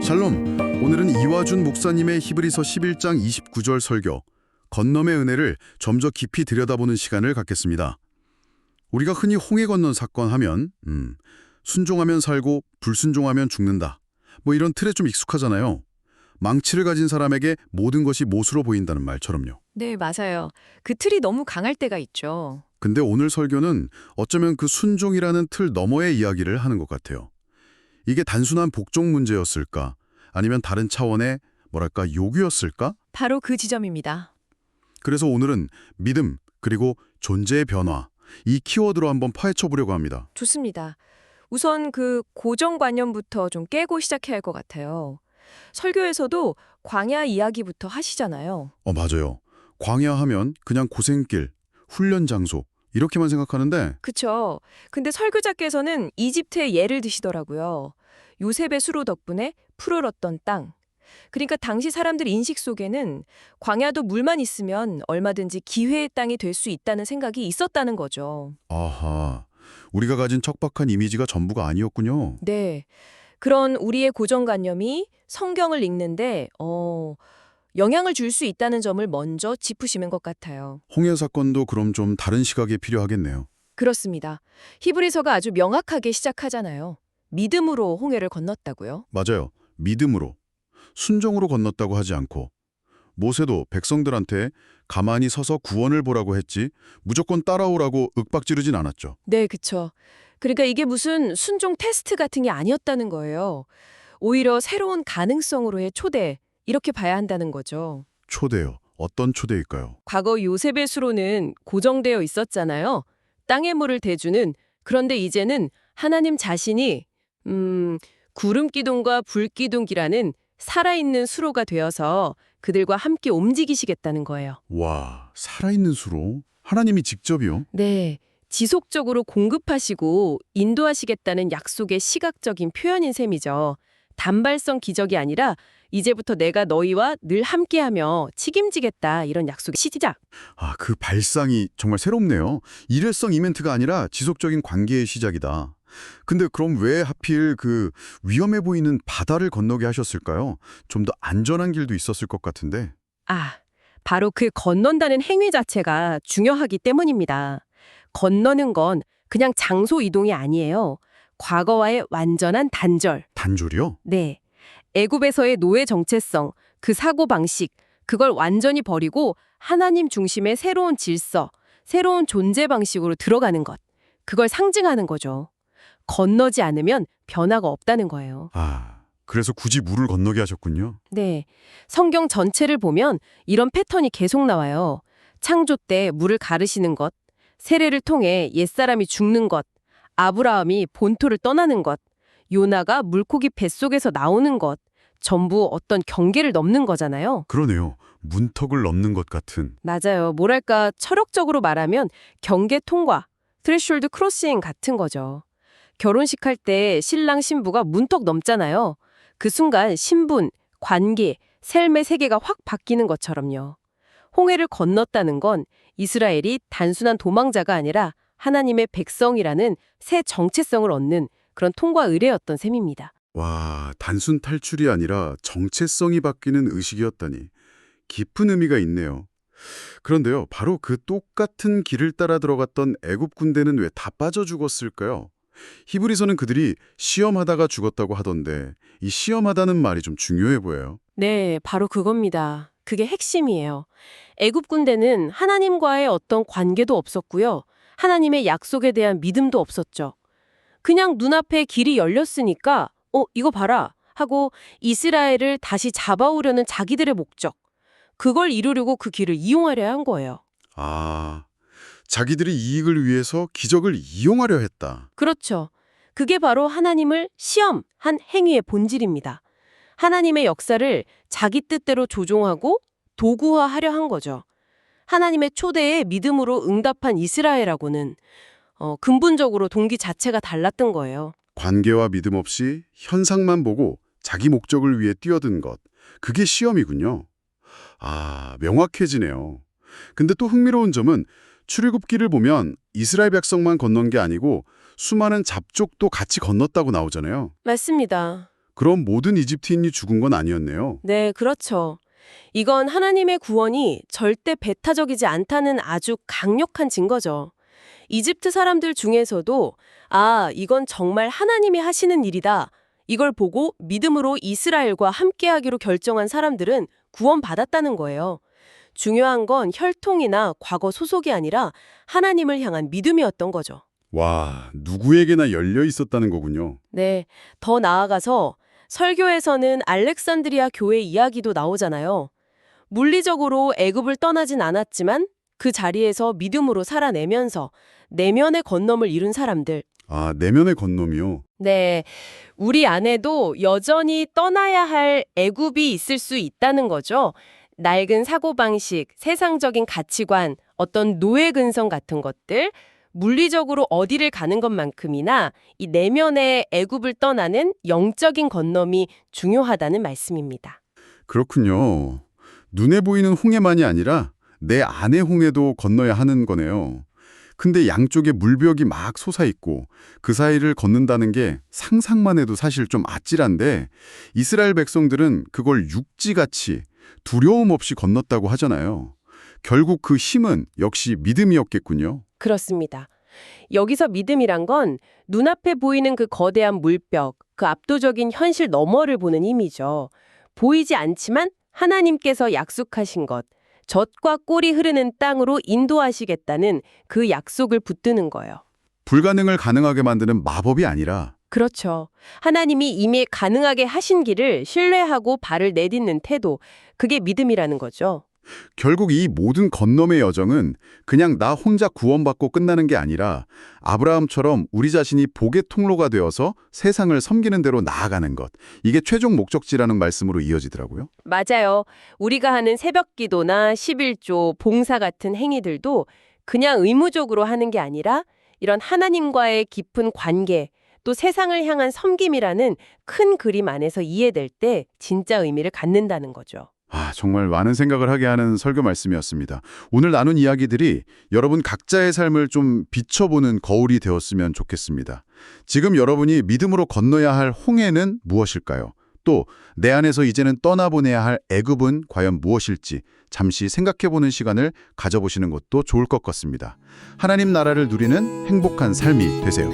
샬롬, 오늘은 이화준 목사님의 히브리서 11장 29절 설교, 건nom의 은혜를 좀 더 깊이 들여다보는 시간을 갖겠습니다. 우리가 흔히 홍해 건넌 사건 하면 순종하면 살고 불순종하면 죽는다. 뭐 이런 틀에 좀 익숙하잖아요. 망치를 가진 사람에게 모든 것이 못으로 보인다는 말처럼요. 네, 맞아요. 그 틀이 너무 강할 때가 있죠. 근데 오늘 설교는 어쩌면 그 순종이라는 틀 너머의 이야기를 하는 것 같아요. 이게 단순한 복종 문제였을까? 아니면 다른 차원의 뭐랄까 요구였을까? 바로 그 지점입니다. 그래서 오늘은 믿음 그리고 존재의 변화 이 키워드로 한번 파헤쳐 보려고 합니다. 좋습니다. 우선 그 고정관념부터 좀 깨고 시작해야 할 것 같아요. 설교에서도 광야 이야기부터 하시잖아요. 맞아요. 광야 하면 그냥 고생길, 훈련 장소 이렇게만 생각하는데 그쵸? 근데 설교자께서는 이집트의 예를 드시더라고요. 요셉의 수로 덕분에 풀을 얻던 땅. 그러니까 당시 사람들 인식 속에는 광야도 물만 있으면 얼마든지 기회의 땅이 될 수 있다는 생각이 있었다는 거죠. 아하, 우리가 가진 척박한 이미지가 전부가 아니었군요. 네. 그런 우리의 고정관념이 성경을 읽는데 영향을 줄 수 있다는 점을 먼저 짚으시는 것 같아요. 홍해 사건도 그럼 좀 다른 시각이 필요하겠네요. 그렇습니다. 히브리서가 아주 명확하게 시작하잖아요. 믿음으로 홍해를 건넜다고요. 맞아요. 믿음으로, 순종으로 건넜다고 하지 않고 모세도 백성들한테 가만히 서서 구원을 보라고 했지 무조건 따라오라고 윽박지르진 않았죠. 네, 그쵸. 그러니까 이게 무슨 순종 테스트 같은 게 아니었다는 거예요. 오히려 새로운 가능성으로의 초대, 이렇게 봐야 한다는 거죠. 초대요. 어떤 초대일까요? 과거 요셉의 수로는 고정되어 있었잖아요. 땅의 물을 대주는. 그런데 이제는 하나님 자신이 구름기둥과 불기둥이라는 살아있는 수로가 되어서 그들과 함께 움직이시겠다는 거예요. 와, 살아있는 수로? 하나님이 직접이요? 네, 지속적으로 공급하시고 인도하시겠다는 약속의 시각적인 표현인 셈이죠. 단발성 기적이 아니라 이제부터 내가 너희와 늘 함께하며 책임지겠다 이런 약속의 시작. 그 발상이 정말 새롭네요. 일회성 이벤트가 아니라 지속적인 관계의 시작이다. 근데 그럼 왜 하필 그 위험해 보이는 바다를 건너게 하셨을까요? 좀 더 안전한 길도 있었을 것 같은데. 바로 그 건넌다는 행위 자체가 중요하기 때문입니다. 건너는 건 그냥 장소 이동이 아니에요. 과거와의 완전한 단절. 단절이요? 네. 애굽에서의 노예 정체성, 그 사고방식, 그걸 완전히 버리고 하나님 중심의 새로운 질서, 새로운 존재 방식으로 들어가는 것. 그걸 상징하는 거죠. 건너지 않으면 변화가 없다는 거예요. 그래서 굳이 물을 건너게 하셨군요. 네. 성경 전체를 보면 이런 패턴이 계속 나와요. 창조 때 물을 가르시는 것, 세례를 통해 옛사람이 죽는 것, 아브라함이 본토를 떠나는 것, 요나가 물고기 뱃속에서 나오는 것, 전부 어떤 경계를 넘는 거잖아요. 그러네요. 문턱을 넘는 것 같은. 맞아요. 뭐랄까 철학적으로 말하면 경계 통과, threshold crossing 같은 거죠. 결혼식 할 때 신랑 신부가 문턱 넘잖아요. 그 순간 신분, 관계, 삶의 세계가 확 바뀌는 것처럼요. 홍해를 건넜다는 건 이스라엘이 단순한 도망자가 아니라 하나님의 백성이라는 새 정체성을 얻는 그런 통과 의례였던 셈입니다. 와, 단순 탈출이 아니라 정체성이 바뀌는 의식이었다니. 깊은 의미가 있네요. 그런데요, 바로 그 똑같은 길을 따라 들어갔던 애굽 군대는 왜 다 빠져 죽었을까요? 히브리서는 그들이 시험하다가 죽었다고 하던데 이 시험하다는 말이 좀 중요해 보여요. 네, 바로 그겁니다. 그게 핵심이에요. 애굽 군대는 하나님과의 어떤 관계도 없었고요. 하나님의 약속에 대한 믿음도 없었죠. 그냥 눈앞에 길이 열렸으니까 이거 봐라 하고 이스라엘을 다시 잡아오려는 자기들의 목적. 그걸 이루려고 그 길을 이용하려 한 거예요. 자기들의 이익을 위해서 기적을 이용하려 했다. 그렇죠. 그게 바로 하나님을 시험한 행위의 본질입니다. 하나님의 역사를 자기 뜻대로 조종하고 도구화하려 한 거죠. 하나님의 초대에 믿음으로 응답한 이스라엘하고는 근본적으로 동기 자체가 달랐던 거예요. 관계와 믿음 없이 현상만 보고 자기 목적을 위해 뛰어든 것. 그게 시험이군요. 아, 명확해지네요. 근데 또 흥미로운 점은 출애굽기를 보면 이스라엘 백성만 건넌 게 아니고 수많은 잡족도 같이 건넜다고 나오잖아요. 맞습니다. 그럼 모든 이집트인이 죽은 건 아니었네요. 네, 그렇죠. 이건 하나님의 구원이 절대 배타적이지 않다는 아주 강력한 증거죠. 이집트 사람들 중에서도 아, 이건 정말 하나님이 하시는 일이다. 이걸 보고 믿음으로 이스라엘과 함께하기로 결정한 사람들은 구원받았다는 거예요. 중요한 건 혈통이나 과거 소속이 아니라 하나님을 향한 믿음이었던 거죠. 와, 누구에게나 열려 있었다는 거군요. 네, 더 나아가서 설교에서는 알렉산드리아 교회 이야기도 나오잖아요. 물리적으로 애굽을 떠나진 않았지만 그 자리에서 믿음으로 살아내면서 내면의 건nom을 이룬 사람들. 아, 내면의 건nom이요. 네, 우리 안에도 여전히 떠나야 할 애굽이 있을 수 있다는 거죠. 낡은 사고방식, 세상적인 가치관, 어떤 노예 근성 같은 것들, 물리적으로 어디를 가는 것만큼이나 이 내면의 애굽을 떠나는 영적인 건nom이 중요하다는 말씀입니다. 그렇군요. 눈에 보이는 홍해만이 아니라 내 안의 홍해도 건너야 하는 거네요. 근데 양쪽에 물벽이 막 솟아있고 그 사이를 걷는다는 게 상상만 해도 사실 좀 아찔한데 이스라엘 백성들은 그걸 육지같이 두려움 없이 건넜다고 하잖아요. 결국 그 힘은 역시 믿음이었겠군요. 그렇습니다. 여기서 믿음이란 건 눈앞에 보이는 그 거대한 물벽, 그 압도적인 현실 너머를 보는 힘이죠. 보이지 않지만 하나님께서 약속하신 것, 젖과 꿀이 흐르는 땅으로 인도하시겠다는 그 약속을 붙드는 거예요. 불가능을 가능하게 만드는 마법이 아니라 그렇죠. 하나님이 이미 가능하게 하신 길을 신뢰하고 발을 내딛는 태도, 그게 믿음이라는 거죠. 결국 이 모든 건nom의 여정은 그냥 나 혼자 구원받고 끝나는 게 아니라 아브라함처럼 우리 자신이 복의 통로가 되어서 세상을 섬기는 대로 나아가는 것. 이게 최종 목적지라는 말씀으로 이어지더라고요. 맞아요. 우리가 하는 새벽 기도나 11조, 봉사 같은 행위들도 그냥 의무적으로 하는 게 아니라 이런 하나님과의 깊은 관계, 또 세상을 향한 섬김이라는 큰 그림 안에서 이해될 때 진짜 의미를 갖는다는 거죠. 아, 정말 많은 생각을 하게 하는 설교 말씀이었습니다. 오늘 나눈 이야기들이 여러분 각자의 삶을 좀 비춰보는 거울이 되었으면 좋겠습니다. 지금 여러분이 믿음으로 건너야 할 홍해는 무엇일까요? 또 내 안에서 이제는 떠나보내야 할 애굽은 과연 무엇일지 잠시 생각해보는 시간을 가져보시는 것도 좋을 것 같습니다. 하나님 나라를 누리는 행복한 삶이 되세요.